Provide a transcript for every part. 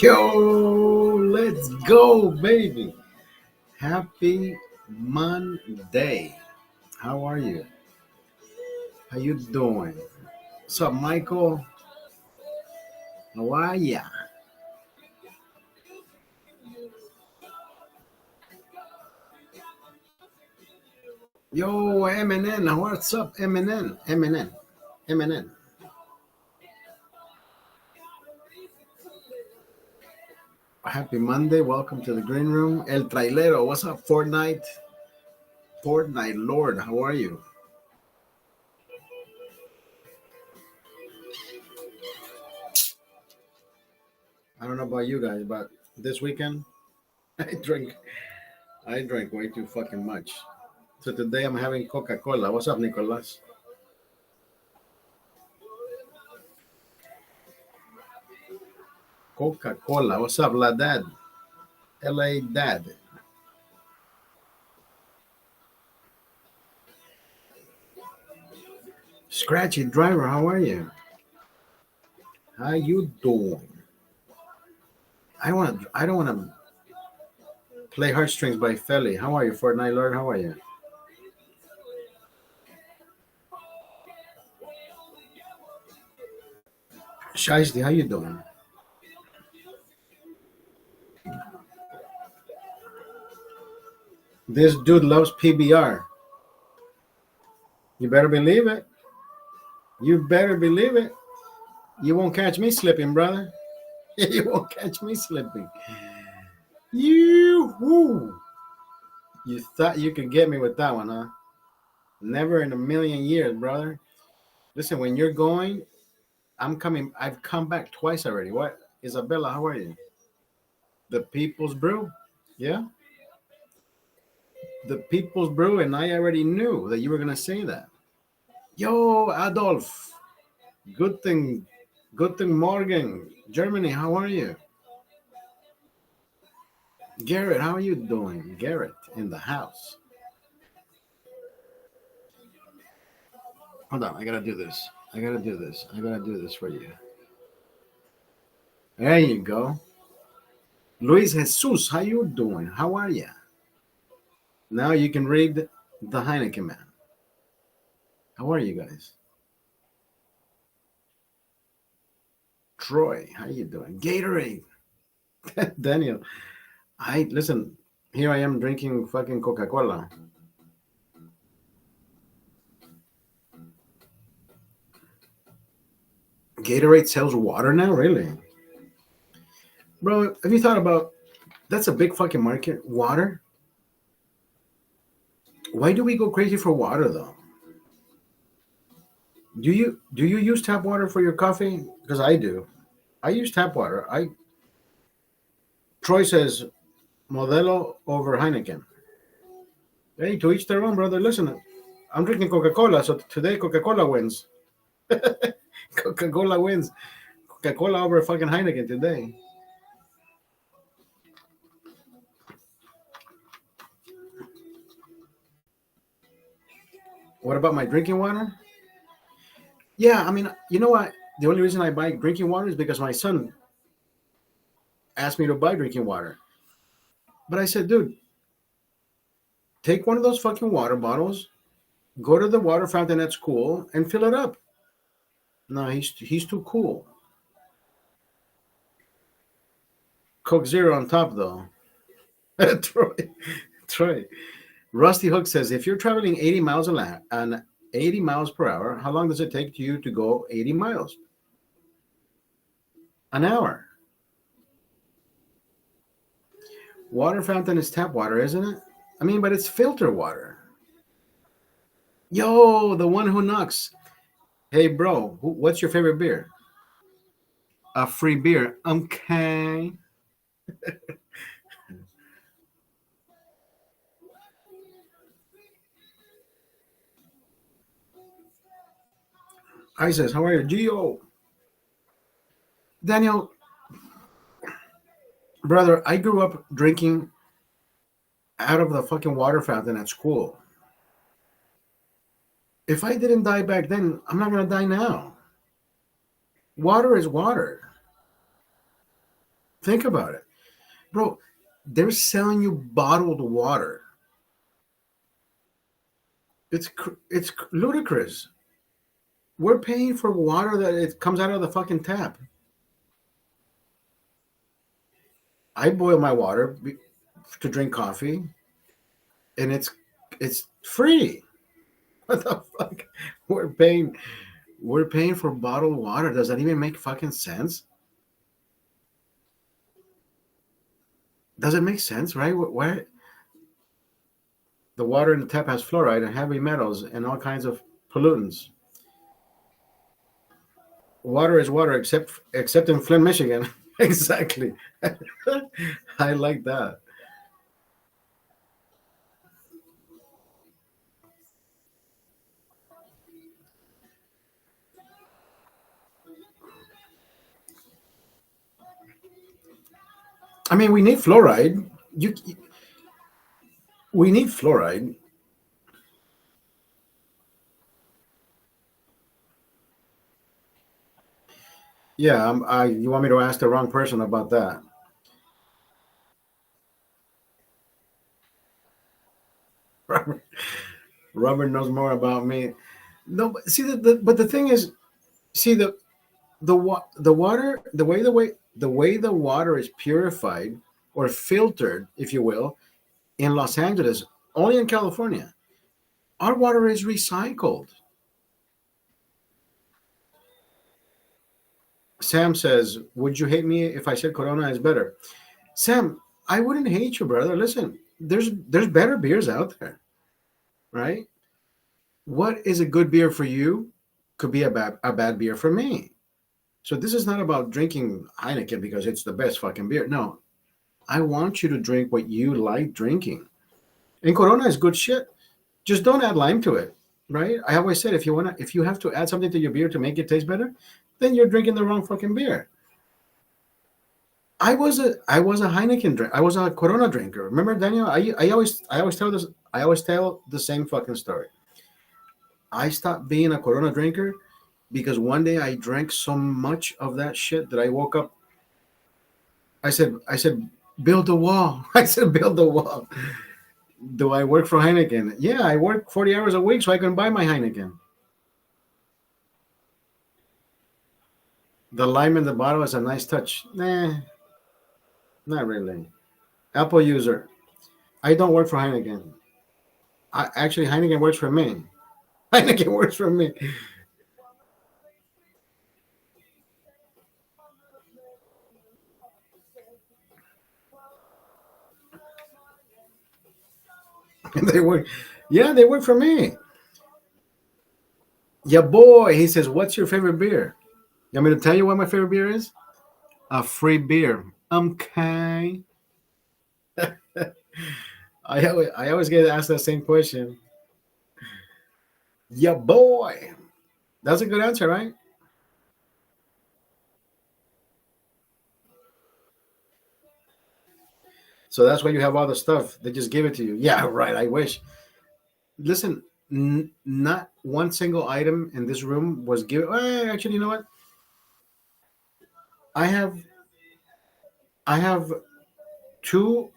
Yo, let's go, baby. Happy Monday. How are you? How you doing? What's up, Michael? How are ya? Yo, MNN. What's up, MNN? MNN. MNN. Happy Monday. Welcome to the green room. El Trailero. What's up, Fortnite? Fortnite Lord. How are you? I don't know about you guys, but this weekend I drink I drank way too fucking much. So today I'm having Coca-Cola. What's up, Nicolas? Coca-Cola. What's up, La Dad? LA Dad. Scratchy Driver, how are you? How you doing? I don't wanna play Heartstrings by Felly. How are you, Fortnite Lord? How are you? Shiesty, how you doing? This dude loves PBR. You better believe it. You better believe it. You won't catch me slipping, brother. You won't catch me slipping. You woo. You thought you could get me with that one, huh? Never in a million years, brother. Listen, when you're going, I'm coming. I've come back twice already. What? Isabella, how are you? The People's Brew? Yeah? The People's Brew, and I already knew that you were going to say that. Yo, Adolf. Good thing. Good thing, Morgan. Germany, how are you? Garrett, how are you doing? Garrett in the house. Hold on, I gotta do this. I gotta do this. I gotta do this for you. There you go. Luis Jesus, how you doing? How are you? Now you can read the Heineken Man. How are you guys? Troy, how you doing? Gatorade. Daniel, I listen. Here I am drinking fucking Coca-Cola. Gatorade sells water now, really? Bro, have you thought about that's a big fucking market? Water? Why do we go crazy for water though? Do you use tap water for your coffee? Because I do. I use tap water. I Troy says Modelo over Heineken. Hey, to each their own, brother. Listen, I'm drinking Coca-Cola, so today Coca-Cola wins. Coca-Cola wins. Coca-Cola over fucking Heineken today. What about my drinking water? Yeah, I mean, you know what? The only reason I buy drinking water is because my son asked me to buy drinking water. But I said, dude, take one of those fucking water bottles, go to the water fountain at school, and fill it up. No, he's too cool. Coke Zero on top, though. Troy, Troy. Rusty Hook says, if you're traveling 80 miles and 80 miles per hour, how long does it take you to go 80 miles? An hour. Water fountain is tap water, isn't it? I mean, but it's filter water. Yo, the one who knocks. Hey, bro, what's your favorite beer? A free beer. Okay. I says, how are you? Gio. Daniel, brother, I grew up drinking out of the fucking water fountain at school. If I didn't die back then, I'm not going to die now. Water is water. Think about it, bro. They're selling you bottled water. It's ludicrous. We're paying for water that it comes out of the fucking tap. I boil my water to drink coffee, and it's free. What the fuck? We're paying we're paying for bottled water. Does that even make fucking sense? Does it make sense, right? Where the water in the tap has fluoride and heavy metals and all kinds of pollutants. Water is water, except in Flint, Michigan. Exactly. I like that. I mean, we need fluoride. You, we need fluoride. Yeah, you want me to ask the wrong person about that? Robert, Robert knows more about me. No, but see but the thing is, see the water, the way the water is purified or filtered, if you will, in Los Angeles, only in California, our water is recycled. Sam says, "Would you hate me if I said Corona is better?" Sam, I wouldn't hate you, brother. Listen, there's better beers out there, right? What is a good beer for you could be a bad beer for me. So this is not about drinking Heineken because it's the best fucking beer. No, I want you to drink what you like drinking. And Corona is good shit. Just don't add lime to it, right? I always said if you have to add something to your beer to make it taste better, then you're drinking the wrong fucking beer. I was a Heineken drink. I was a Corona drinker. Remember, Daniel? I always tell the same fucking story. I stopped being a Corona drinker because one day I drank so much of that shit that I woke up. I said, build a wall. I said, build a wall. Do I work for Heineken? Yeah, I work 40 hours a week so I can buy my Heineken. The lime in the bottle is a nice touch. Nah, not really. Apple user. I don't work for Heineken. Actually, Heineken works for me. Heineken works for me. They work. Yeah, they work for me. Yeah, boy. He says, "What's your favorite beer?" You want me to tell you what my favorite beer is? A free beer. Okay. I always get asked that same question. Yeah, boy. That's a good answer, right? So that's why you have all the stuff. They just give it to you. Yeah, right. I wish. Listen, not one single item in this room was given. Actually, you know what? I have I have two.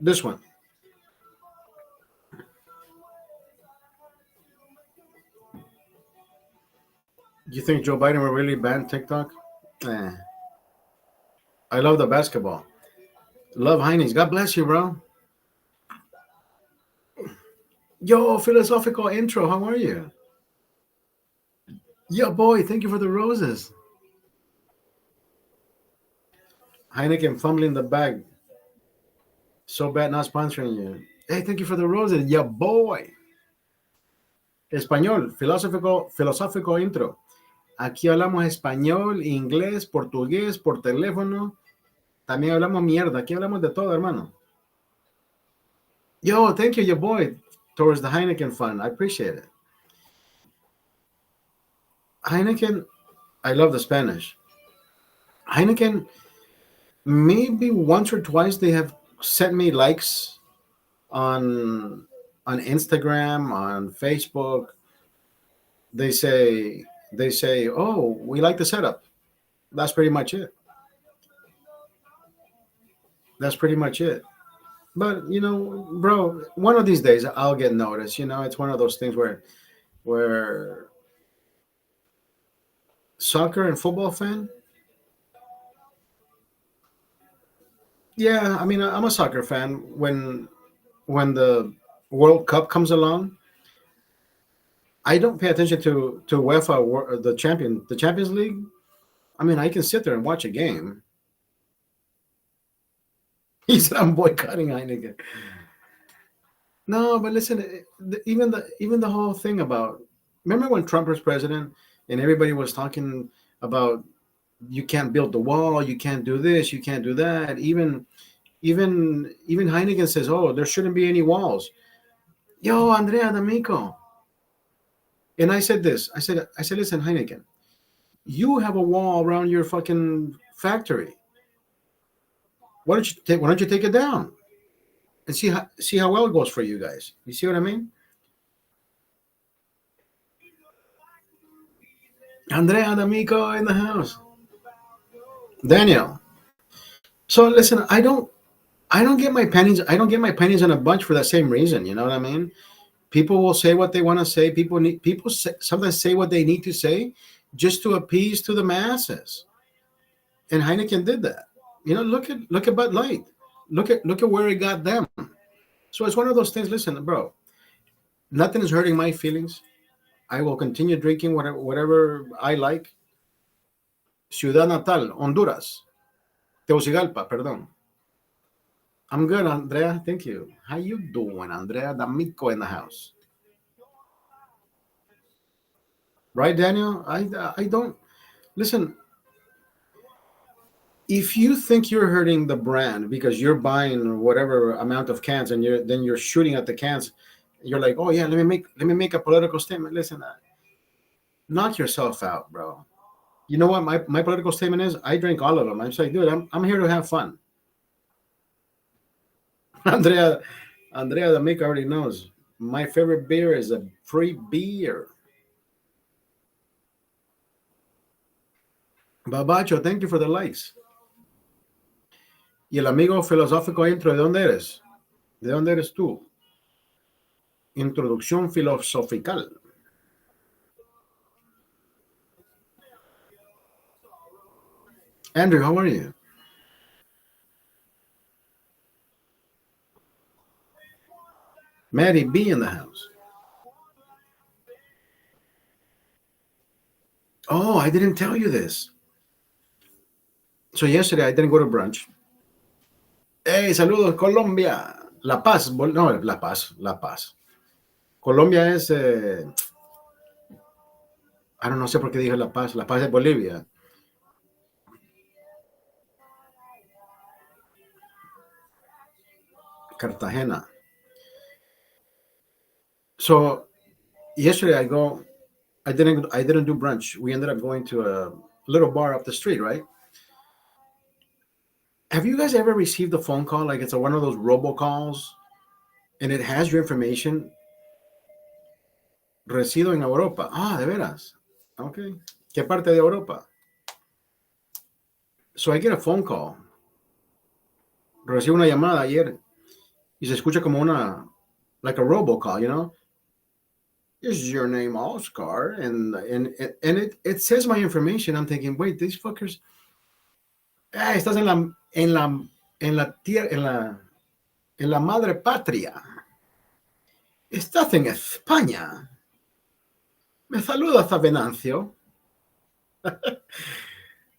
This one. You think Joe Biden will really ban TikTok? Eh. I love the basketball. Love Heinies. God bless you, bro. Yo, philosophical intro. How are you? Yeah, boy. Thank you for the roses. Heineken fumbling the bag. So bad not sponsoring you. Hey, thank you for the roses. Yeah, boy. Español. Filosófico intro. Aquí hablamos español, inglés, portugués, por teléfono. También hablamos mierda. Aquí hablamos de todo, hermano. Yo, thank you, your boy, towards the Heineken fund. I appreciate it. Heineken, I love the Spanish. Heineken, maybe once or twice they have sent me likes on on Instagram, on Facebook. They say, "Oh, we like the setup." That's pretty much it. That's pretty much it. But bro, one of these days I'll get noticed. It's one of those things where soccer and football fan. Yeah, I mean, I'm a soccer fan. When the World Cup comes along, I don't pay attention to UEFA the Champions League. I mean, I can sit there and watch a game. He said I'm boycotting Heineken. No, but listen, even the whole thing about, remember when Trump was president and everybody was talking about, you can't build the wall, you can't do this, you can't do that. Even Heineken says, oh, there shouldn't be any walls. Yo, Andrea D'Amico. And I said this. I said, listen, Heineken, you have a wall around your fucking factory. Why don't you take it down and see how well it goes for you guys? You see what I mean? Andrea D'Amico in the house. Daniel. So listen, I don't get my pennies in a bunch for that same reason. You know what I mean? People will say what they want to say. Sometimes say what they need to say just to appease to the masses. And Heineken did that. Look at Bud Light. Look at where it got them. So it's one of those things. Listen, bro, nothing is hurting my feelings. I will continue drinking whatever I like. Ciudad Natal, Honduras, Tegucigalpa, perdón. I'm good, Andrea. Thank you. How you doing, Andrea D'Amico in the house? Right, Daniel? I don't listen. If you think you're hurting the brand because you're buying whatever amount of cans and you're shooting at the cans, you're like, oh yeah, let me make a political statement. Listen, knock yourself out, bro. You know what my political statement is? I drink all of them. I'm saying, dude, I'm here to have fun. Andrea Andrea D'Amico already knows. My favorite beer is a free beer. Babacho, thank you for the likes. Y el amigo filosófico intro, ¿de dónde eres? ¿De dónde eres tú? Introducción filosofical. Andrew, how are you? Maddie B in the house. Oh, I didn't tell you this. So yesterday I didn't go to brunch. Hey, saludos, Colombia. La Paz. No, La Paz. La Paz. Colombia es, no sé por qué dije La Paz. La Paz es Bolivia. Cartagena. So yesterday I didn't do brunch. We ended up going to a little bar up the street, right? Have you guys ever received a phone call like it's one of those robocalls and it has your information? Resido en Europa. Ah, de veras. Okay. ¿Qué parte de Europa? So I get a phone call. Recibo una llamada ayer y se escucha como like a robocall, you know? Is your name Oscar? And it says my information. I'm thinking, wait, these fuckers. Estás en la madre patria. Estás en España. Me saludas a Venancio.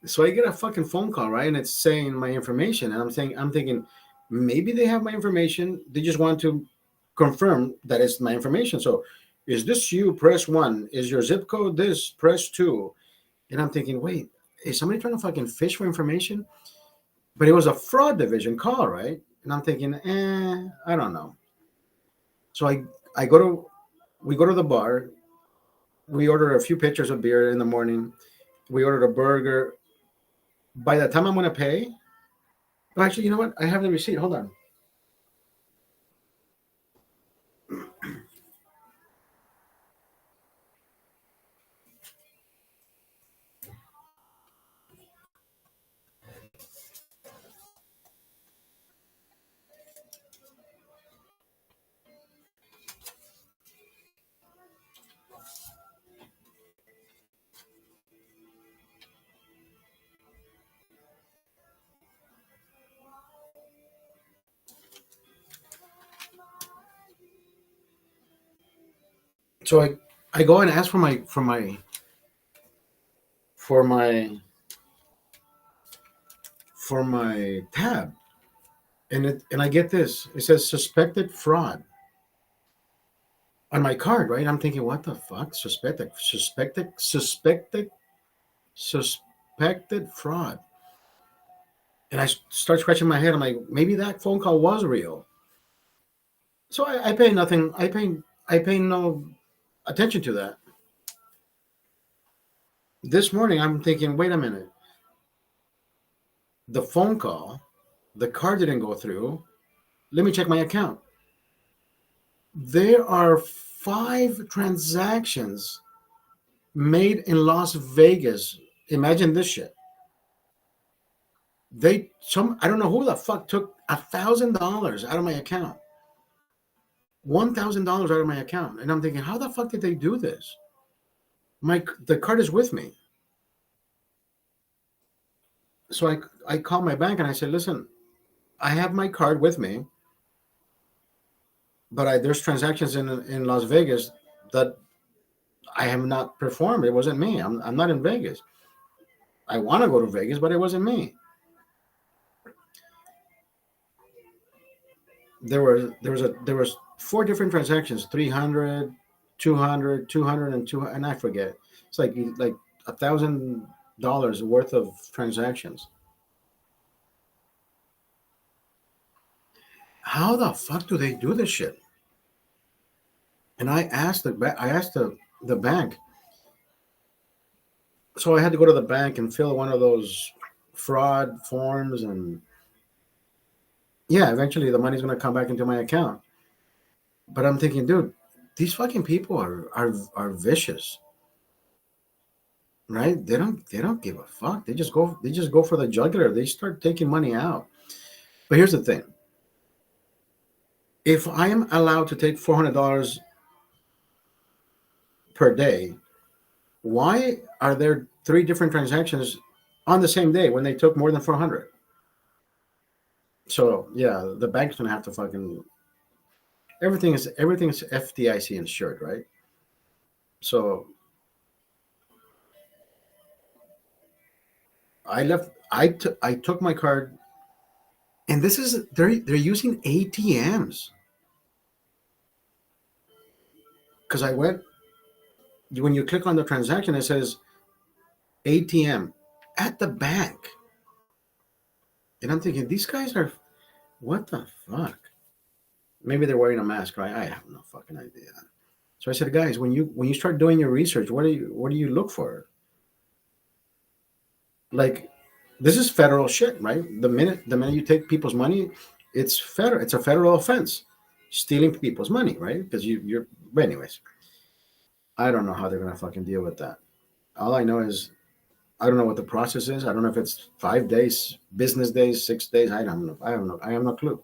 So I get a fucking phone call, right? And it's saying my information. And I'm thinking, maybe they have my information. They just want to confirm that it's my information. So is this you? Press one. Is your zip code this? Press two. And I'm thinking, wait, is somebody trying to fucking fish for information? But it was a fraud division call, right? And I'm thinking, I don't know. So I go to we go to the bar. We order a few pitchers of beer in the morning. We ordered a burger. By the time I'm going to pay, well, actually, you know what? I have the receipt. Hold on. So I go and ask for my for my tab, and I get this. It says suspected fraud on my card, right? I'm thinking, what the fuck? Suspected fraud. And I start scratching my head. I'm like, maybe that phone call was real. So I pay nothing. I pay no attention to that. This morning, I'm thinking, wait a minute. The phone call, the card didn't go through. Let me check my account. There are 5 transactions made in Las Vegas. Imagine this shit. I don't know who the fuck took $1,000 out of my account. $1,000 out of my account. And I'm thinking, how the fuck did they do this? The card is with me. So I called my bank and I said, listen, I have my card with me, but there's transactions in Las Vegas that I have not performed. It wasn't me. I'm not in Vegas. I want to go to Vegas, but it wasn't me. There was 4 different transactions: 300, 200, 200, and 200, and I forget. It's like $1,000 worth of transactions. How the fuck do they do this shit? And I asked the bank. So I had to go to the bank and fill one of those fraud forms, and yeah, eventually the money's gonna come back into my account. But I'm thinking, dude, these fucking people are vicious, right? They don't give a fuck. They just go for the jugular. They start taking money out. But here's the thing: if I am allowed to take $400 per day, why are there 3 different transactions on the same day when they took more than 400? So yeah, the bank's gonna have to fucking everything is FDIC insured, right? So I took my card, and this is they're using ATMs because I went when you click on the transaction, it says ATM at the bank, and I'm thinking these guys are what the fuck? Maybe they're wearing a mask, right? I have no fucking idea. So I said, guys, when you start doing your research, what do you look for? Like, this is federal shit, right? The minute you take people's money, it's a federal offense, stealing people's money, right? Because you're. But anyways, I don't know how they're gonna fucking deal with that. All I know is I don't know what the process is. I don't know if it's 5 days, business days, 6 days. I don't know. I don't know. I have no clue.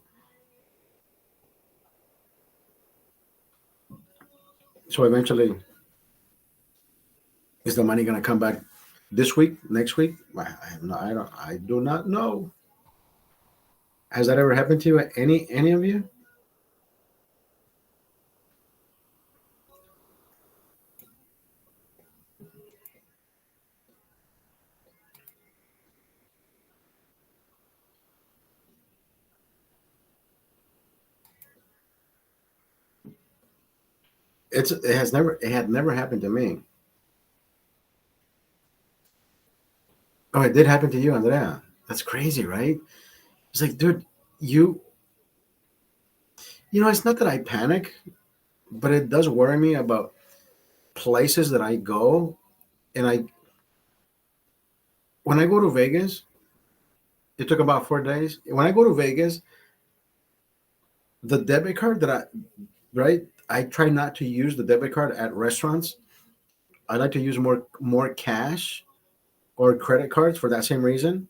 So eventually, is the money gonna come back this week, next week? I have no. I don't. I do not know. Has that ever happened to you? Any of you? It had never happened to me. Oh, it did happen to you, Andrea. That's crazy, right? It's like, dude, you it's not that I panic, but it does worry me about places that I go. And when I go to Vegas, it took about 4 days. When I go to Vegas, the debit card right, I try not to use the debit card at restaurants. I like to use more cash or credit cards for that same reason.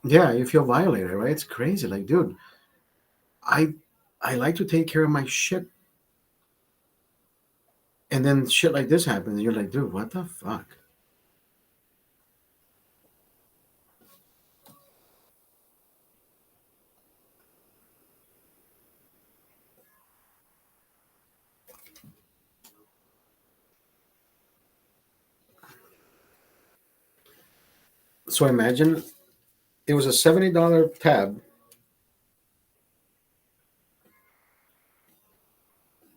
Yeah, you feel violated, right? It's crazy. Like, dude, I I like to take care of my shit, and then shit like this happens, and you're like, dude, what the fuck? So imagine it was a $70 tab,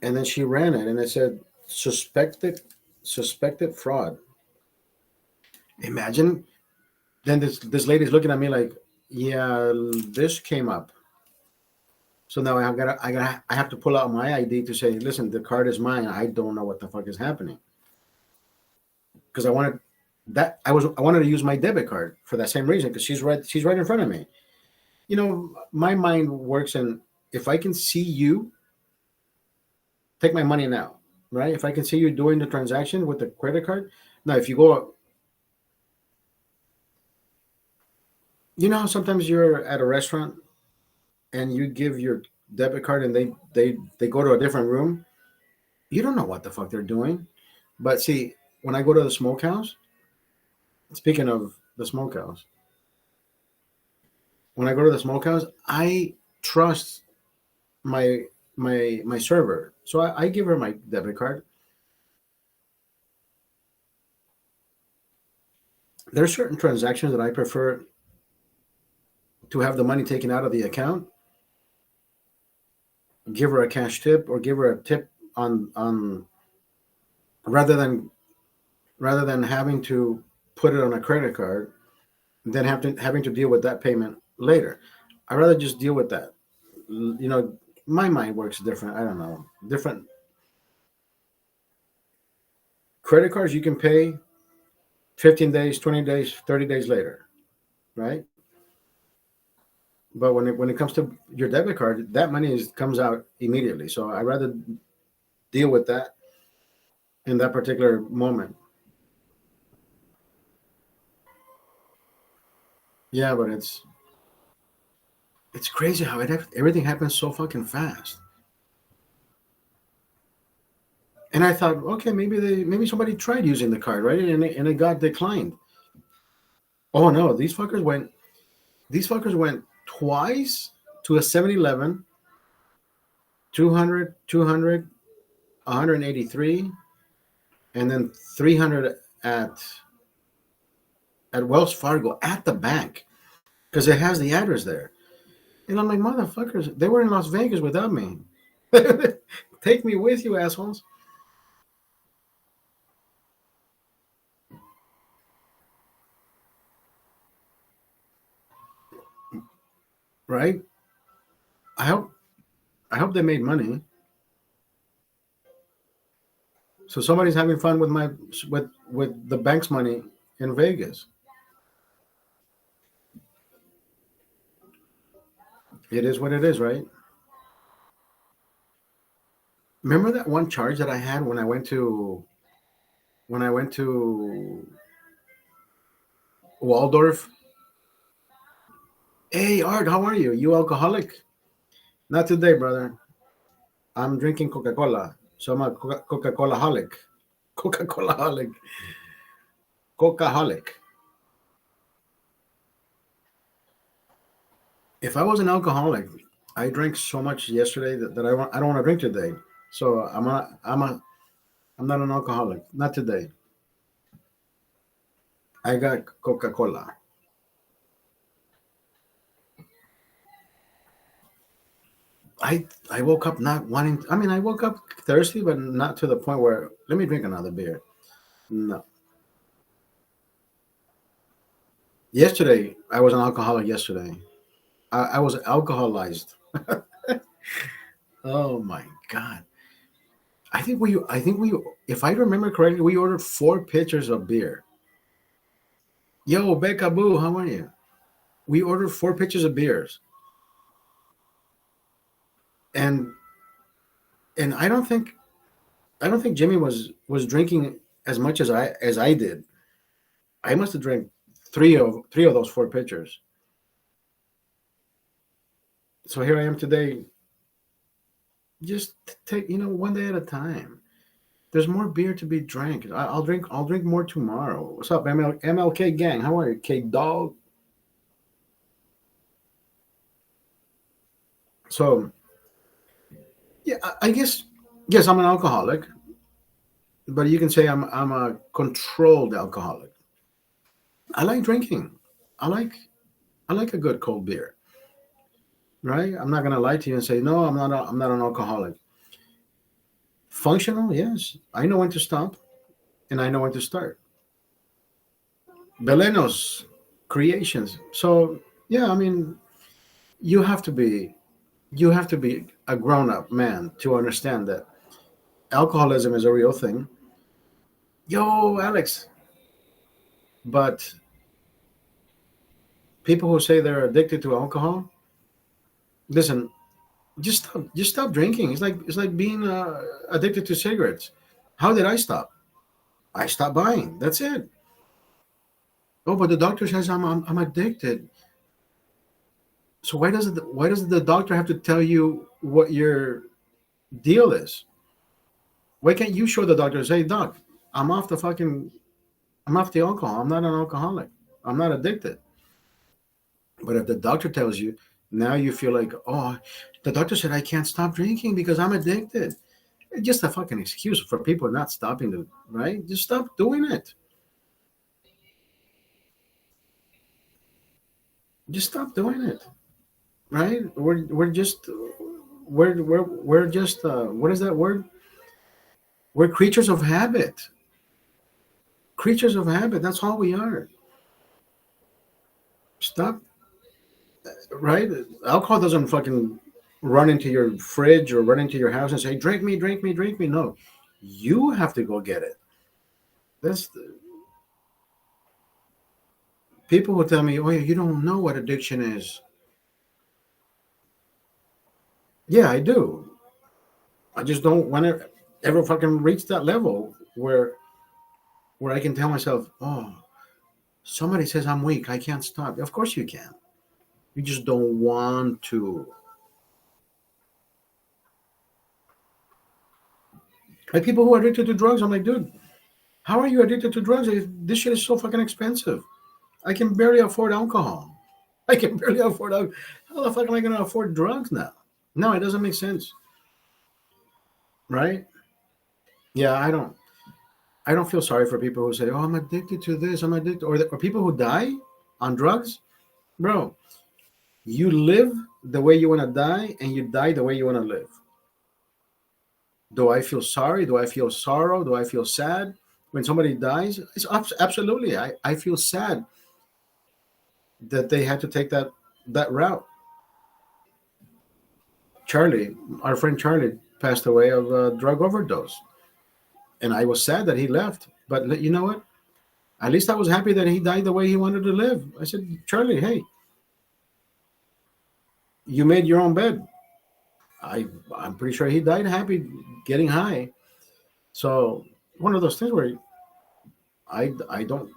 and then she ran it, and it said suspected fraud. Imagine. Then this lady's looking at me like, yeah, this came up. So now I have to pull out my ID to say, listen, the card is mine. I don't know what the fuck is happening because I wanted to use my debit card for that same reason because she's right in front of me. My mind works, and if I can see you, take my money now, right? If I can see you doing the transaction with the credit card, now if you go, how sometimes you're at a restaurant and you give your debit card and they go to a different room, you don't know what the fuck they're doing. But see, when I go to the smokehouse, speaking of the smokehouse, when I go to the smokehouse, I trust my server. So I give her my debit card. There are certain transactions that I prefer to have the money taken out of the account, give her a cash tip, or give her a tip on rather than having to put it on a credit card, then having to deal with that payment later. I'd rather just deal with that. My mind works different. I don't know. Different credit cards you can pay 15 days, 20 days, 30 days later, right? But when it comes to your debit card, that money comes out immediately. So I'd rather deal with that in that particular moment. Yeah, but it's crazy how everything happens so fucking fast. And I thought, okay, maybe somebody tried using the card, right? And it got declined. Oh no, these fuckers went twice to a 7-Eleven, 200, 200, 183, and then 300 at Wells Fargo at the bank because it has the address there. And I'm like, motherfuckers, they were in Las Vegas without me. Take me with you, assholes. Right? I hope I hope they made money. So somebody's having fun with the bank's money in Vegas. It is what it is, right? Remember that one charge that I had when I went to Waldorf? Hey Art, how are you? You alcoholic? Not today, brother. I'm drinking Coca-Cola. So I'm a Coca-Cola holic. Coca-Cola holic. Coca holic. If I was an alcoholic, I drank so much yesterday that I don't want to drink today. So I'm not an alcoholic. Not today. I got Coca-Cola. I woke up not wanting. I mean, I woke up thirsty, but not to the point where let me drink another beer. No. Yesterday, I was an alcoholic. Yesterday, I was alcoholized. Oh my god! I think we, if I remember correctly, we ordered 4 pitchers of beer. Yo, Becca Boo, how are you? We ordered 4 pitchers of beers, and I don't think Jimmy was drinking as much as I did. I must have drank three of those 4 pitchers. So here I am today. Just take one day at a time. There's more beer to be drank. I'll drink more tomorrow. What's up, MLK gang? How are you, K dog? So yeah, I guess yes, I'm an alcoholic, but you can say I'm a controlled alcoholic. I like drinking. I like I like a good cold beer, right? I'm not gonna lie to you and say no. I'm not an alcoholic. Functional, yes. I know when to stop and I know when to start. Belenos creations. So yeah, I mean, you have to be you have to be a grown up man to understand that alcoholism is a real thing. Yo, Alex. But people who say they're addicted to alcohol, listen, just stop drinking. It's like being addicted to cigarettes. How did I stop? I stopped buying. That's it. Oh, but the doctor says I'm addicted. So why does the doctor have to tell you what your deal is? Why can't you show the doctor and say, Doc, I'm off the fucking I'm off the alcohol. I'm not an alcoholic. I'm not addicted. But if the doctor tells you, now you feel like, oh, the doctor said I can't stop drinking because I'm addicted. It's just a fucking excuse for people not stopping to, right? Just stop doing it. Just stop doing it, right? We're just what is that word? We're creatures of habit. Creatures of habit. That's all we are. Stop, right? Alcohol doesn't fucking run into your fridge or run into your house and say, "Drink me, drink me, drink me." No, you have to go get it. That's the, people who tell me, "Oh, yeah, you don't know what addiction is." Yeah, I do. I just don't want to ever fucking reach that level where I can tell myself, "Oh, somebody says I'm weak. I can't stop." Of course you can. You just don't want to. Like people who are addicted to drugs, I'm like, dude, how are you addicted to drugs? This shit is so fucking expensive. I can barely afford alcohol. I can barely afford alcohol. How the fuck am I going to afford drugs now? No, it doesn't make sense, right? Yeah, I don't feel sorry for people who say, "Oh, I'm addicted to this. I'm addicted," or people who die on drugs. Bro, you live the way you want to die, and you die the way you want to live. Do I feel sorry? Do I feel sorrow? Do I feel sad when somebody dies? It's absolutely. I feel sad that they had to take that route. Charlie, our friend Charlie, passed away of a drug overdose, and I was sad that he left. But you know what? At least I was happy that he died the way he wanted to live. I said, Charlie, hey, you made your own bed. I'm pretty sure he died happy, getting high. So one of those things where I don't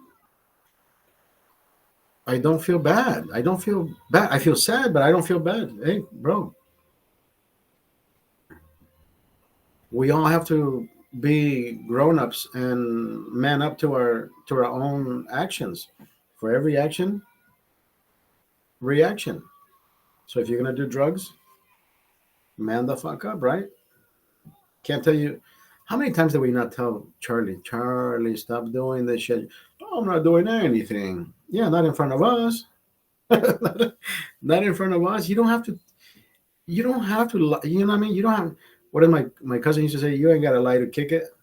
feel bad. I don't feel bad. I feel sad, but I don't feel bad. Hey, bro, we all have to be grown-ups and man up to our own actions. For every action, reaction. So if you're gonna do drugs, man the fuck up, right? Can't tell you how many times did we not tell Charlie, Charlie, stop doing this shit. Oh, I'm not doing anything. Yeah, not in front of us. Not in front of us. You don't have to. You don't have to. You know what I mean? You don't have. What did my cousin used to say? You ain't got to lie to kick it.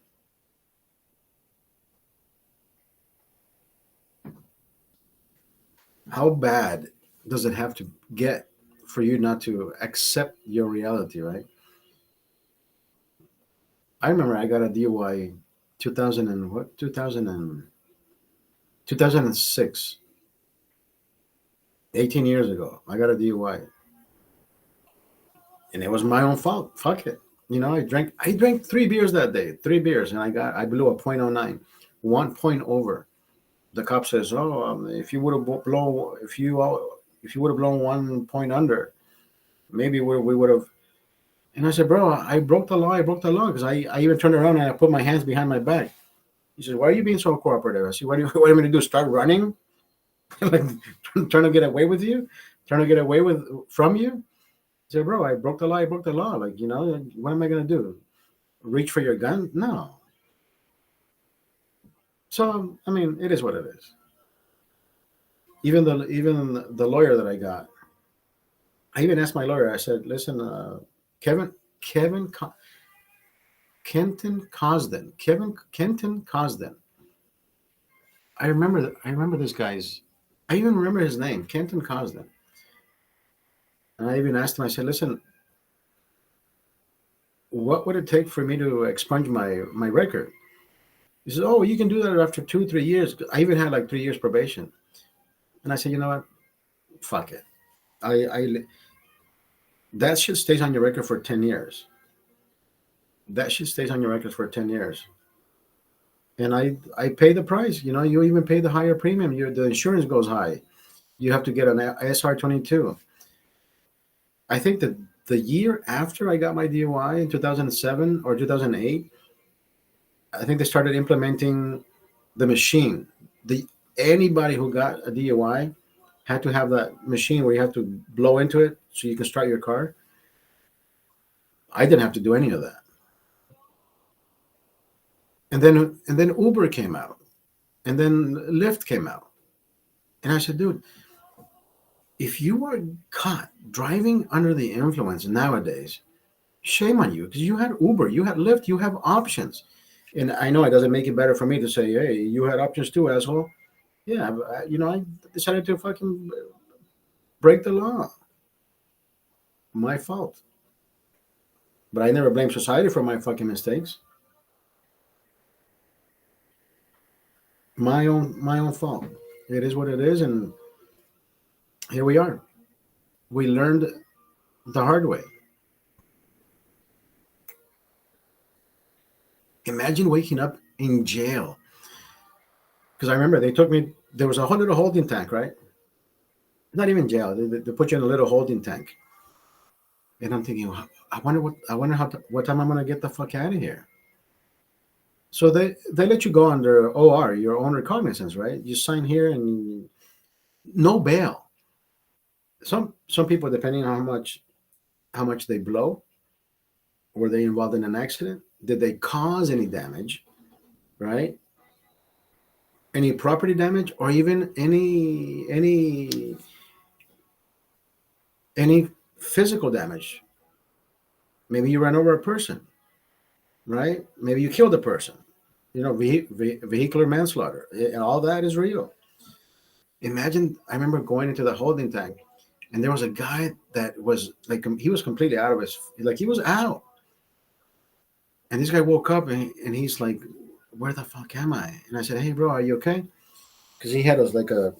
How bad does it have to get for you not to accept your reality? Right. I remember I got a DUI 2000 and what 2000 and 2006, 18 years ago. I got a DUI, and it was my own fault. Fuck it. You know, I drank 3 beers that day, 3 beers, and I blew a point oh 0.09, 1 point over. The cop says, "Oh, if you would have blown if you would have blown 1 point under, maybe we would have." And I said, "Bro, I broke the law. I broke the law because I even turned around and I put my hands behind my back." He says, "Why are you being so cooperative?" I said, "What do you want me to do? Start running? Like trying to get away with you? Trying to get away with from you?" I said, "Bro, I broke the law. I broke the law. Like, you know, what am I gonna do? Reach for your gun? No." So I mean, it is what it is. even the lawyer that I got, I even asked my lawyer. I said, "Listen, Kevin, Kevin, Kenton Cosden, Kevin Kenton Cosden. I remember this guy's. I even remember his name, Kenton Cosden. And I even asked him. I said, "Listen, what would it take for me to expunge my record?" He says, "Oh, you can do that after 2 3 years." I even had like 3 years probation. And I said, "You know what? Fuck it. I that shit stays on your record for 10 years. That shit stays on your record for 10 years." And I pay the price. You even pay the higher premium. The insurance goes high. You have to get an SR22. I think that the year after I got my DUI in 2007 or 2008, I think they started implementing the machine. The Anybody who got a DUI had to have that machine where you have to blow into it so you can start your car. I didn't have to do any of that. And then Uber came out, and then Lyft came out, and I said, dude, if you are caught driving under the influence nowadays, shame on you, because you had Uber, you had Lyft, you have options. And I know it doesn't make it better for me to say, hey, you had options too, asshole. Yeah, I decided to fucking break the law. My fault. But I never blame society for my fucking mistakes. My own fault. It is what it is, and here we are. We learned the hard way. Imagine waking up in jail. Because I remember they took me. There was a little holding tank, right? Not even jail. They put you in a little holding tank, and I'm thinking, what time I'm gonna get the fuck out of here. So they let you go under OR, your own recognizance, right? You sign here and no bail. Some people, depending on how much they blow, were they involved in an accident? Did they cause any damage, right? Any property damage, or even any physical damage? Maybe you ran over a person, right? Maybe you killed a person. Vehicular manslaughter. And all that is real. Imagine, I remember going into the holding tank, and there was a guy that was like, he was completely out of he was out. And this guy woke up, and he's like, where the fuck am I? And I said, hey, bro, are you okay? Because he had us like a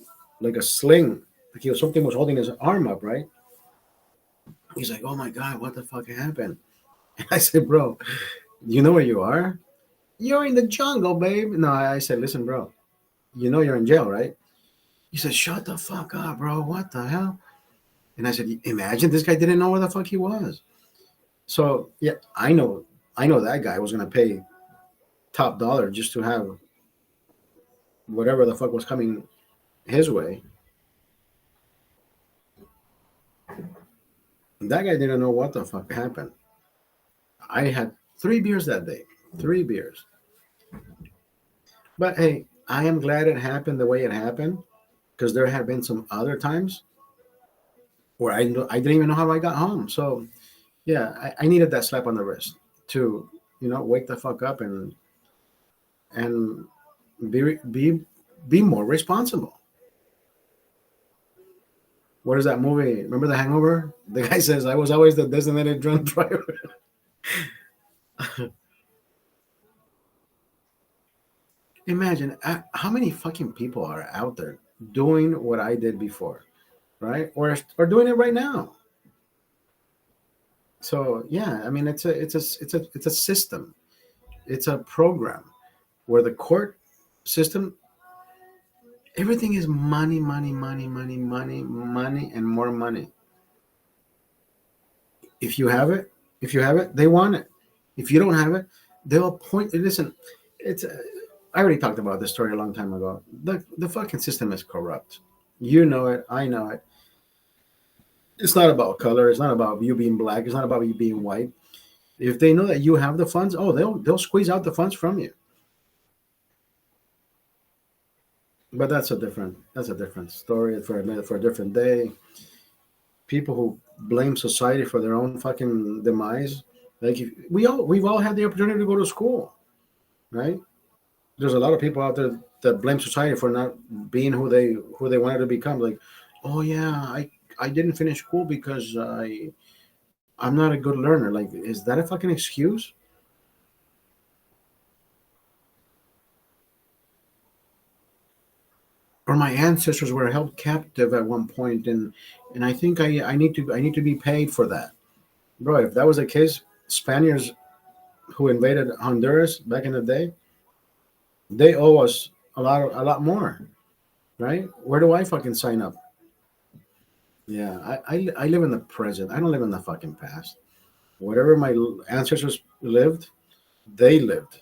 sling. Like something was holding his arm up, right? He's like, oh my God, what the fuck happened? And I said, bro, you know where you are? You're in the jungle, babe. No, I said, listen, bro, you're in jail, right? He said, shut the fuck up, bro. What the hell? And I said, imagine this guy didn't know where the fuck he was. So yeah, I know that guy was gonna pay top dollar just to have whatever the fuck was coming his way. That guy didn't know what the fuck happened. I had 3 beers that day. 3 beers. But hey, I am glad it happened the way it happened, because there have been some other times where I didn't even know how I got home. So yeah, I needed that slap on the wrist to wake the fuck up and be more responsible. What is that movie? Remember The Hangover? The guy says, I was always the designated drunk driver. Imagine how many fucking people are out there doing what I did before, right? Or doing it right now. So yeah, I mean, it's a system. It's a program where the court system, everything is money, money, money, money, money, money, and more money. If you have it, they want it. If you don't have it, they'll appoint. Listen, it's. I already talked about this story a long time ago. The fucking system is corrupt. You know it. I know it. It's not about color. It's not about you being black. It's not about you being white. If they know that you have the funds, they'll squeeze out the funds from you. But that's a different story for a different day. People who blame society for their own fucking demise. Like we've all had the opportunity to go to school, right? There's a lot of people out there that blame society for not being who they wanted to become. Like, oh yeah, I didn't finish school because I'm not a good learner. Like, is that a fucking excuse? Or my ancestors were held captive at one point, and I think I need to be paid for that, bro. If that was the case, Spaniards who invaded Honduras back in the day, they owe us a lot more, right? Where do I fucking sign up? Yeah, I live in the present. I don't live in the fucking past. Whatever my ancestors lived, they lived,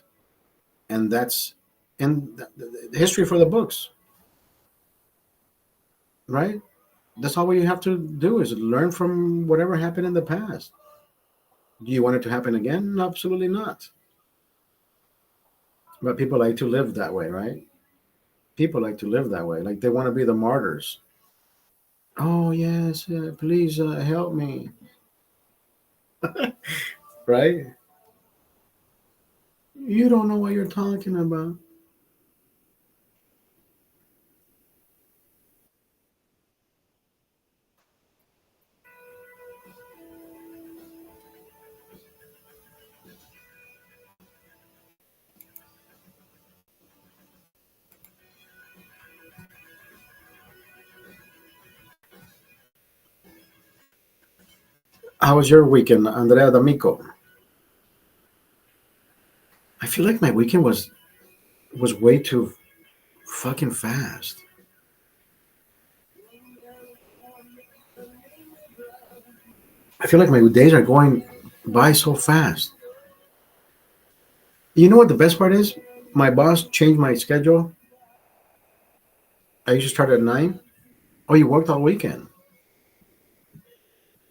and that's in the history for the books, right? That's all we have to do is learn from whatever happened in the past. Do you want it to happen again? Absolutely not. But people like to live that way, right? People like to live that way. Like they want to be the martyrs. Oh yes, please help me, right? You don't know what you're talking about. How was your weekend, Andrea D'Amico? I feel like my weekend was way too fucking fast. I feel like my days are going by so fast. You know what the best part is? My boss changed my schedule. I used to start at 9. Oh, you worked all weekend.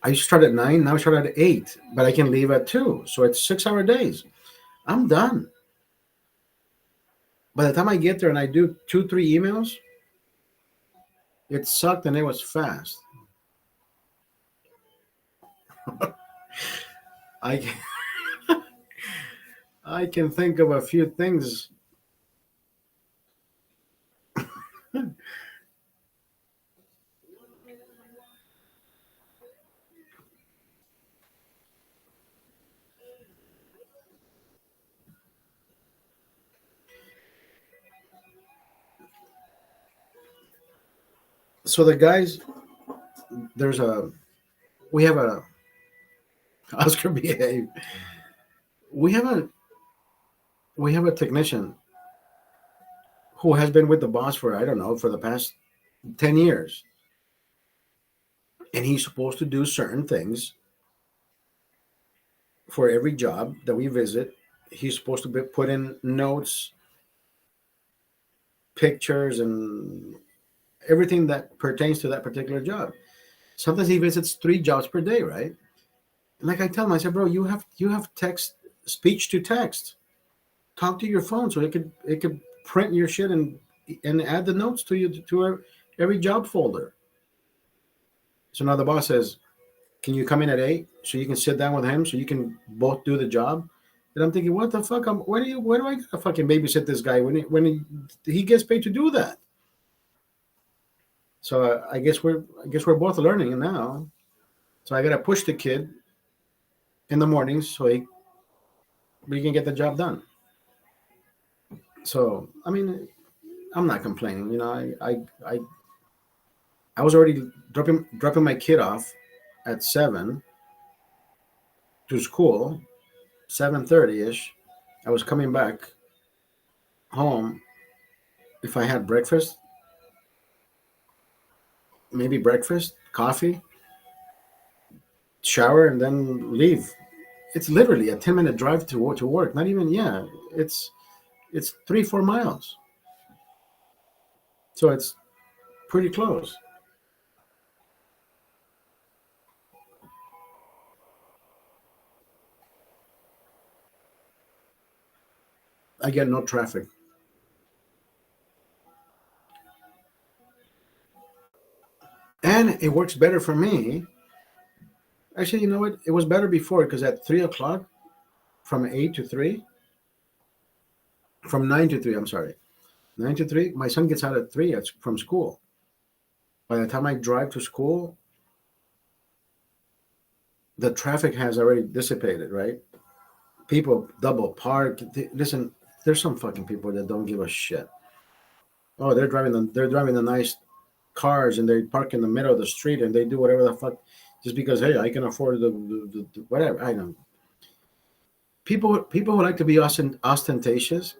I used to start at 9. Now I start at 8, but I can leave at 2. So it's 6-hour days. I'm done. By the time I get there and I do two, three emails, it sucked and it was fast. I I can think of a few things. So the guys, there's a we have a Oscar behave. We have a we have a technician who has been with the boss for I don't know for the past 10 years, and he's supposed to do certain things for every job that we visit. He's supposed to put in notes, pictures, and everything that pertains to that particular job. Sometimes he visits 3 jobs per day, right? And like I tell him, I said, bro, you have text, speech to text. Talk to your phone so it could print your shit and add the notes to you to every job folder. So now the boss says, can you come in at 8 so you can sit down with him so you can both do the job? And I'm thinking, what the fuck? Where do I gotta fucking babysit this guy when he gets paid to do that? So I guess we're both learning now. So I gotta push the kid in the mornings so we can get the job done. So I mean, I'm not complaining. I was already dropping my kid off at 7 to school, 7:30 ish. I was coming back home. If I had breakfast, maybe breakfast, coffee, shower, and then leave. It's literally a 10-minute drive to work. Not even, yeah. It's 3-4 miles, so it's pretty close. I get no traffic. and it works better for me. Actually, you know what? It was better before because at 3 o'clock, from 8 to 3, from 9 to 3. I'm sorry, 9 to 3. My son gets out at 3 from school. By the time I drive to school, the traffic has already dissipated. Right? People double park. Listen, there's some fucking people that don't give a shit. Oh, they're driving the nice cars and they park in the middle of the street and they do whatever the fuck just because hey I can afford the whatever I know. People who like to be ostentatious.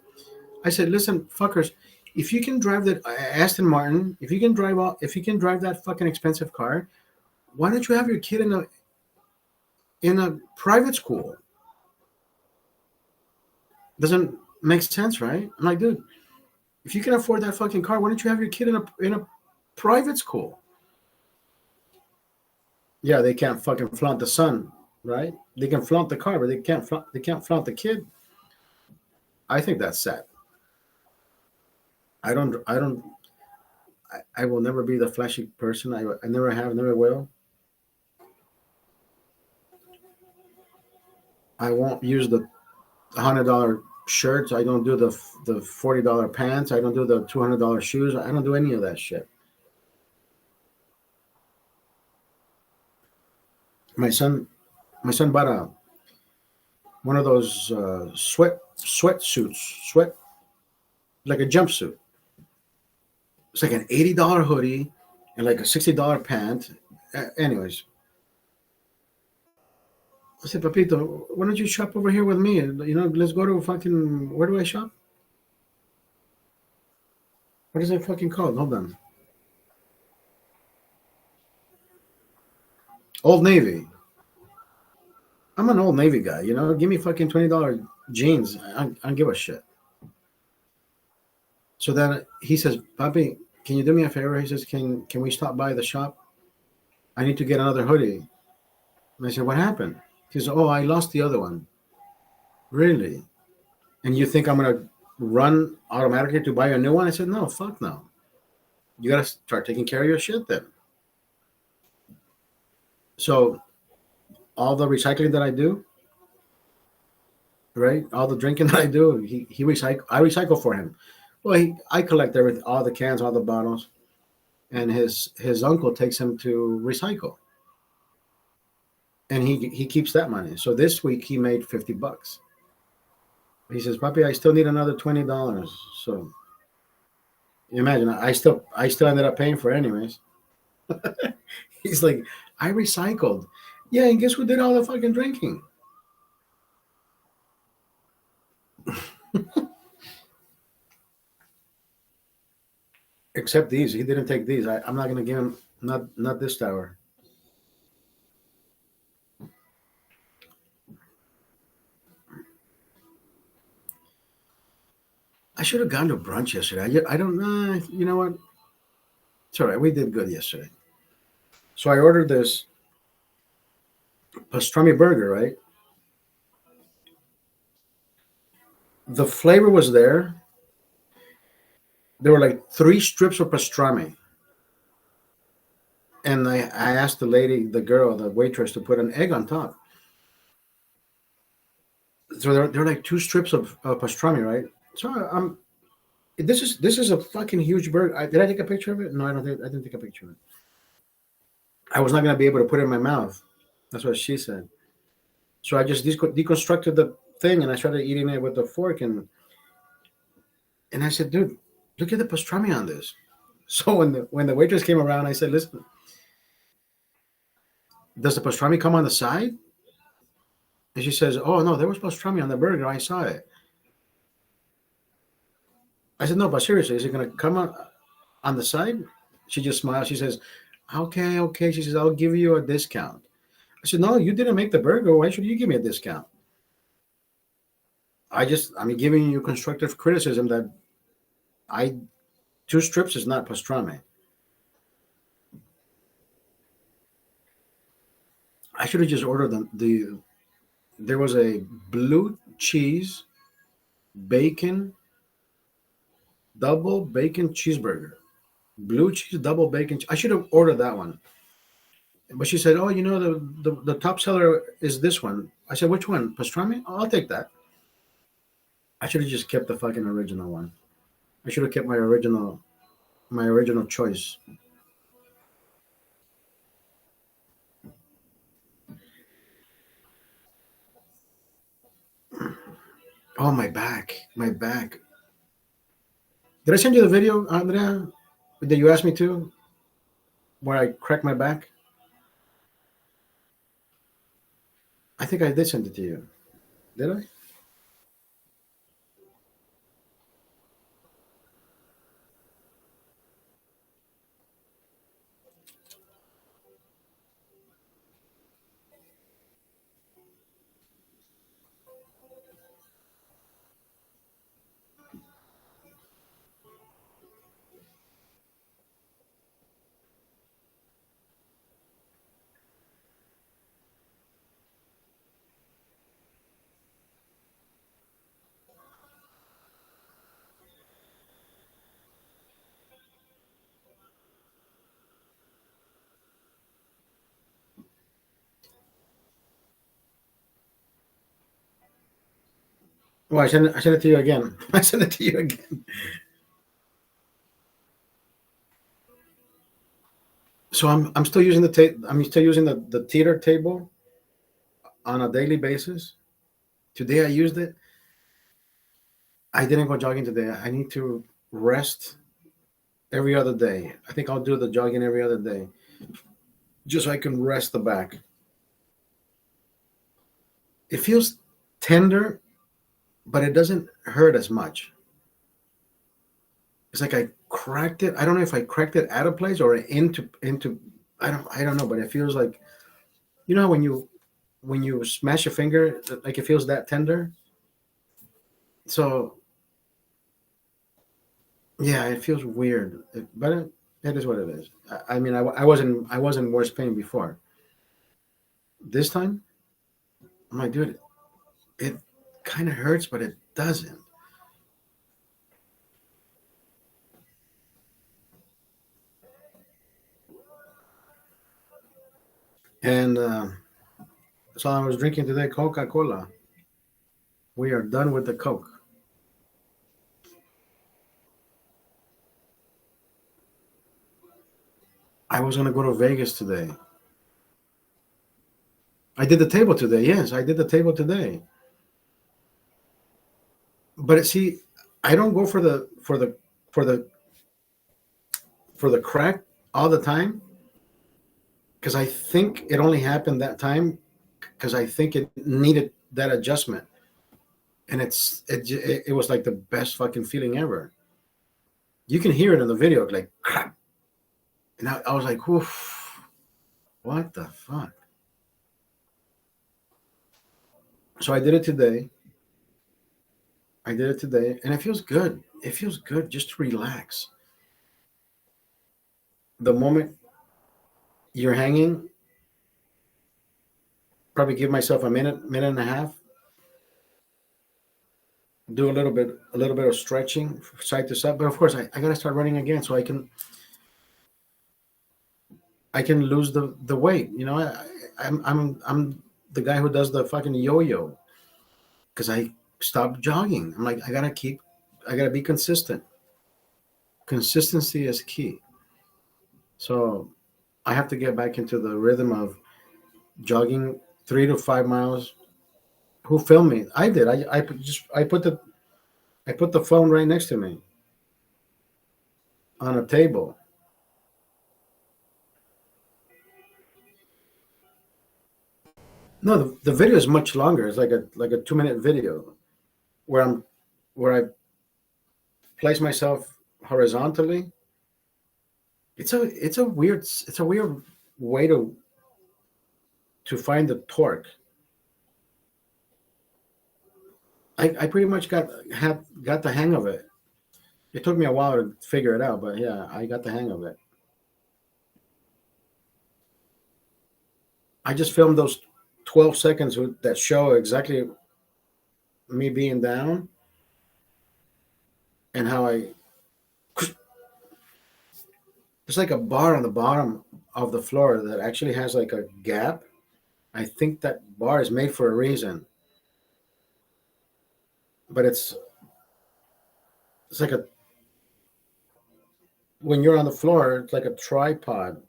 I said, listen, fuckers, if you can drive that Aston Martin, if you can drive that fucking expensive car, why don't you have your kid in a private school? Doesn't make sense, right? I'm like, dude, if you can afford that fucking car, why don't you have your kid in a private school? Yeah, they can't fucking flaunt the son, right? They can flaunt the car, but they can't flaunt the kid. I think that's sad. I don't I will never be the flashy person. I never have, never will. I won't use the $100 shirts. I don't do the $40 pants. I don't do the $200 shoes. I don't do any of that shit. My son, my son bought one of those sweatsuits, like a jumpsuit. It's like an $80 hoodie and like a $60 pant. Anyways, I said, Papito, why don't you shop over here with me? Let's go to fucking, where do I shop? What is that fucking called? Hold on. Old Navy. I'm an Old Navy guy. Give me fucking $20 jeans. I don't give a shit. So then he says, Papi, can you do me a favor? He says, can we stop by the shop? I need to get another hoodie. And I said, what happened? He says, oh, I lost the other one. Really? And you think I'm going to run automatically to buy a new one? I said, no, fuck no. You got to start taking care of your shit then. So all the recycling that I do, right? All the drinking that I do, he recycle. I recycle for him. Well, I collect everything, all the cans, all the bottles, and his uncle takes him to recycle, and he keeps that money. So this week he made $50. He says, "Papi, I still need another $20." So imagine I still ended up paying for it anyways. He's like, I recycled. Yeah, and guess who did all the fucking drinking? Except these. He didn't take these. I'm not gonna give him not this tower. I should have gone to brunch yesterday. I don't know. You know what? It's all right. We did good yesterday. So I ordered this pastrami burger, right? The flavor was there. There were like 3 strips of pastrami. And I asked the lady, the girl, the waitress, to put an egg on top. So they're like 2 strips of pastrami, right? So this is a fucking huge burger. Did I take a picture of it? No, I didn't take a picture of it. I was not gonna be able to put it in my mouth. That's what she said. So I just deconstructed the thing and I started eating it with a fork and I said, dude, look at the pastrami on this. So when the waitress came around, I said, listen, does the pastrami come on the side? And she says, oh no, there was pastrami on the burger. I saw it. I said, no, but seriously, is it gonna come on the side? She just smiled. She says, okay, okay. She says, I'll give you a discount. I said, no, you didn't make the burger. Why should you give me a discount? I'm giving you constructive criticism that I 2 strips is not pastrami. I should have just ordered there was a blue cheese bacon double bacon cheeseburger. blue cheese double bacon. I should have ordered that one. But she said, "Oh, the top seller is this one." I said, "Which one? Pastrami? Oh, I'll take that." I should have just kept the fucking original one. I should have kept my original choice. Oh, my back, my back. Did I send you the video, Andrea? That you asked me to, where I cracked my back? I think I did send it to you. Did I? Well, I sent it to you again. I sent it to you again. So I'm still using I'm still using the teeter table on a daily basis. Today I used it. I didn't go jogging today. I need to rest every other day. I think I'll do the jogging every other day, just so I can rest the back. It feels tender, but it doesn't hurt as much. It's like I cracked it. I don't know if I cracked it out of place or into. I don't know, but it feels like, how when you smash a finger, like it feels that tender. So yeah, it feels weird, but it is what it is. I mean, I was in worse pain before. This time, I'm like, dude, it kind of hurts, but it doesn't. And so I was drinking today Coca Cola. We are done with the Coke. I was gonna go to Vegas today. I did the table today. Yes, I did the table today. But see, I don't go for the crack all the time because I think it only happened that time because I think it needed that adjustment, and it was like the best fucking feeling ever. You can hear it in the video, like crack, and I was like, "Oof, what the fuck?" So I did it today. I did it today, and it feels good. It feels good just to relax. The moment you're hanging, probably give myself a minute, minute and a half, do a little bit of stretching side to side. But of course, I gotta start running again so I can lose the weight. I'm the guy who does the fucking yo-yo because I stopped jogging. I'm like, I gotta be consistent. Consistency is key. So I have to get back into the rhythm of jogging 3 to 5 miles. Who filmed me? I did. I put the phone right next to me on a table. No, the video is much longer. It's like a 2-minute video where I place myself horizontally. It's a weird way to find the torque. I pretty much got the hang of it. It took me a while to figure it out, but yeah, I got the hang of it. I just filmed those 12 seconds that show exactly me being down and how I There's like a bar on the bottom of the floor that actually has like a gap. I think that bar is made for a reason, but it's like a when you're on the floor, it's like a tripod.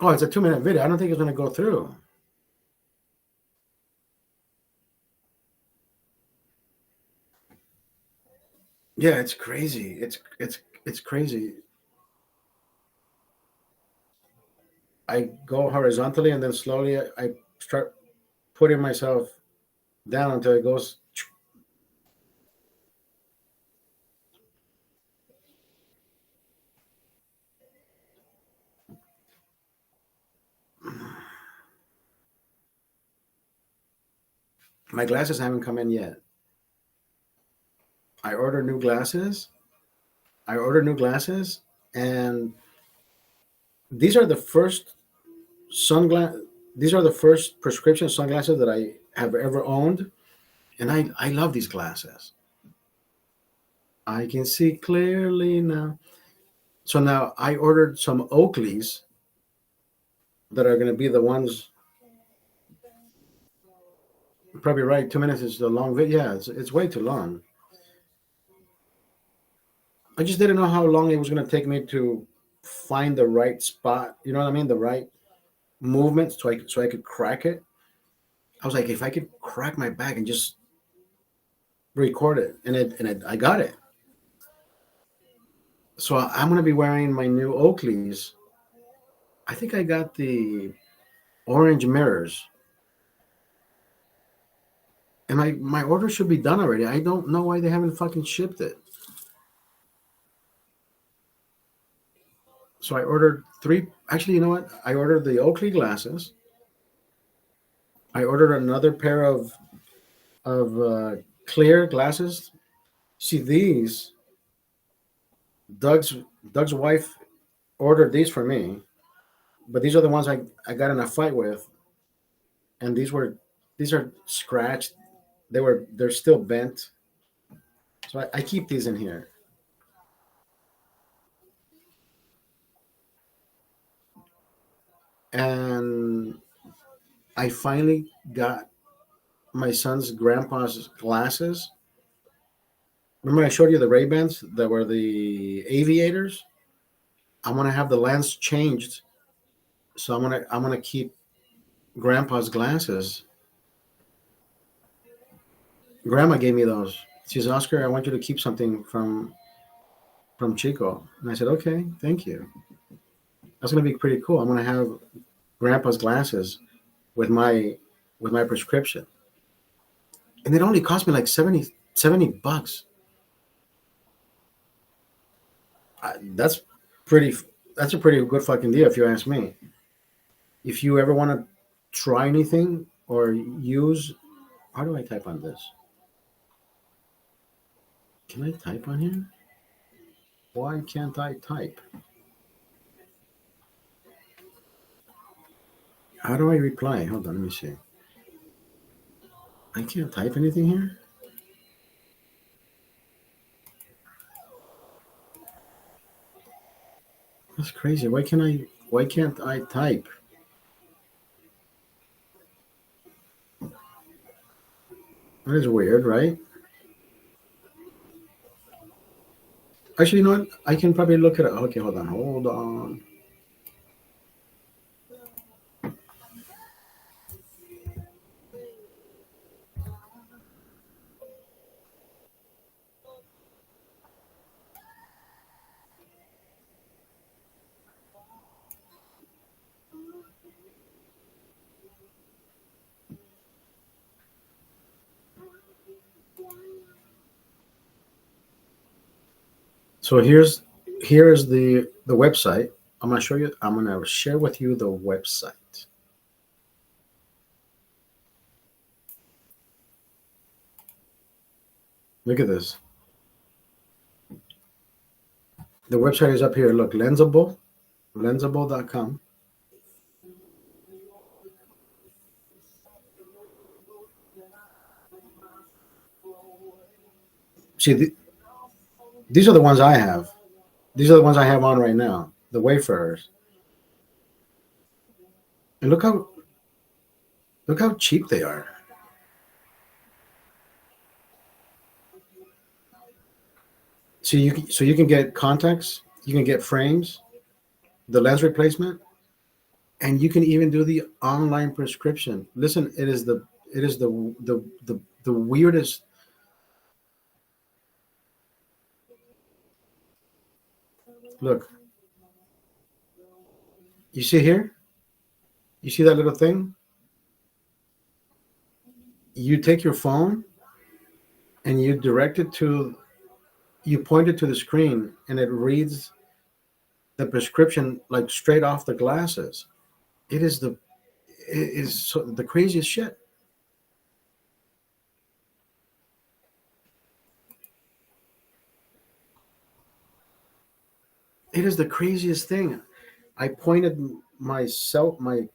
Oh, it's a 2 minute video. I don't think it's gonna go through. Yeah, it's crazy. It's crazy. I go horizontally and then slowly I start putting myself down until it goes. My glasses haven't come in yet. I ordered new glasses. I ordered new glasses, and these are the first sunglass. These are the first prescription sunglasses that I have ever owned, and I love these glasses. I can see clearly now. So now I ordered some Oakleys that are going to be the ones. Probably right. 2 minutes is a long video. Yeah, it's way too long. I just didn't know how long it was going to take me to find the right spot. You know what I mean? The right movement, so I could crack it. I was like, if I could crack my back and just record it, I got it. So I'm going to be wearing my new Oakleys. I think I got the orange mirrors, and my order should be done already. I don't know why they haven't fucking shipped it. So I ordered three. Actually, you know what? I ordered the Oakley glasses. I ordered another pair of clear glasses. See these? Doug's Doug's wife ordered these for me, but these are the ones I got in a fight with, and these are scratched. They're still bent, so I keep these in here. And I finally got my son's grandpa's glasses. Remember I showed you the Ray Bans that were the aviators? I'm gonna have the lens changed, so I'm gonna keep grandpa's glasses. Grandma gave me those. She says, Oscar, I want you to keep something from Chico. And I said, okay, thank you. That's gonna be pretty cool. I'm gonna have grandpa's glasses with my prescription. And it only cost me like $70. That's pretty. That's a pretty good fucking deal, if you ask me. If you ever want to try anything or use, how do I type on this? Can I type on here? Why can't I type? How do I reply? Hold on, let me see. I can't type anything here. That's crazy. Why can I? Why can't I type? That is weird, right? Actually, you know what? I can probably look it up. Okay, hold on, hold on. So here is the website. I'm gonna show you. I'm gonna share with you the website. Look at this. The website is up here. Look, lensable.com. See, these are the ones I have. These are the ones I have on right now. The Wayfarers. And look how cheap they are. So you can get contacts, you can get frames, the lens replacement, and you can even do the online prescription. Listen, it is the weirdest. Look, you see here? You see that little thing? You take your phone and you point it to the screen and it reads the prescription like straight off the glasses. It is the craziest shit. It is the craziest thing. I pointed myself my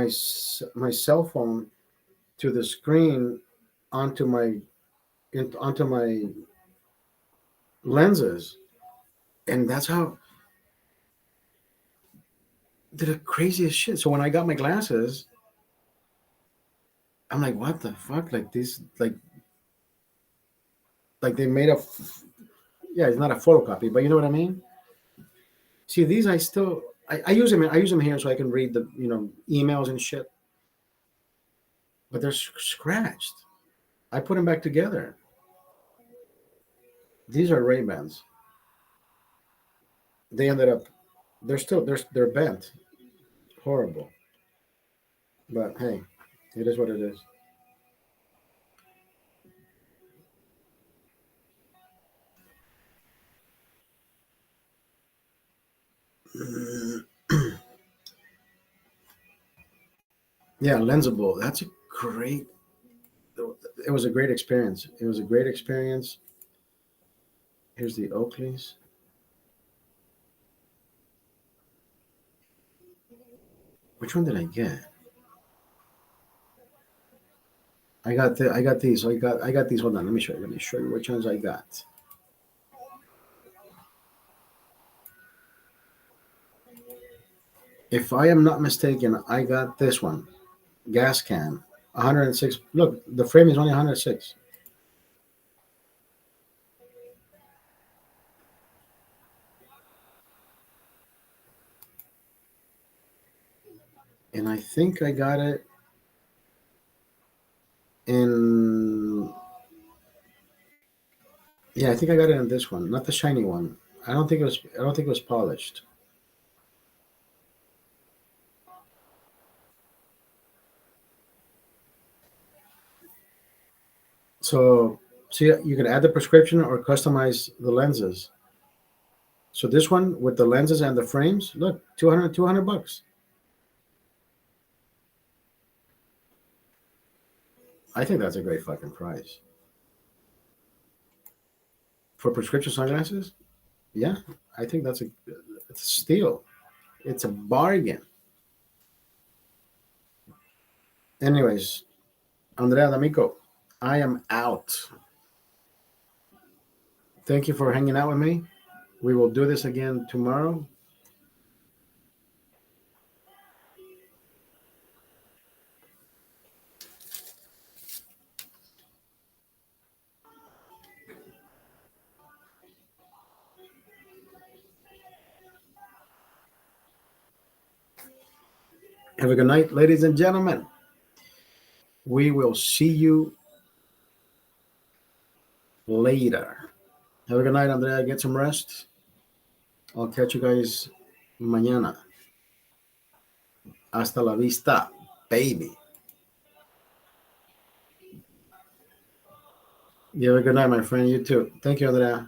cell phone to the screen onto my lenses, and that's how the craziest shit. So when I got my glasses, I'm like, what the fuck? Like this, like they made a yeah, it's not a photocopy, but you know what I mean. See, these I use them. I use them here so I can read the emails and shit. But they're scratched. I put them back together. These are Ray Bans. They ended up. They're bent. Horrible. But hey, it is what it is. Yeah, Lensable. That's a great. It was a great experience. It was a great experience. Here's the Oakleys. Which one did I get? I got these. I got these. Hold on. Let me show you. Let me show you which ones I got. If I am not mistaken, I got this one. Gas can. 106. Look, the frame is only 106. And I think I got it in. Yeah, I think I got it in this one, not the shiny one. I don't think it was. I don't think it was polished. So, see, you can add the prescription or customize the lenses. So this one with the lenses and the frames, look, 200 bucks. I think that's a great fucking price for prescription sunglasses. Yeah, I think it's a steal. It's a bargain. Anyways, Andrea D'Amico, I am out. Thank you for hanging out with me. We will do this again tomorrow. Have a good night, ladies and gentlemen. We will see you later. Have a good night, Andrea. Get some rest. I'll catch you guys mañana. Hasta la vista, baby. You have a good night, my friend. You too. Thank you, Andrea.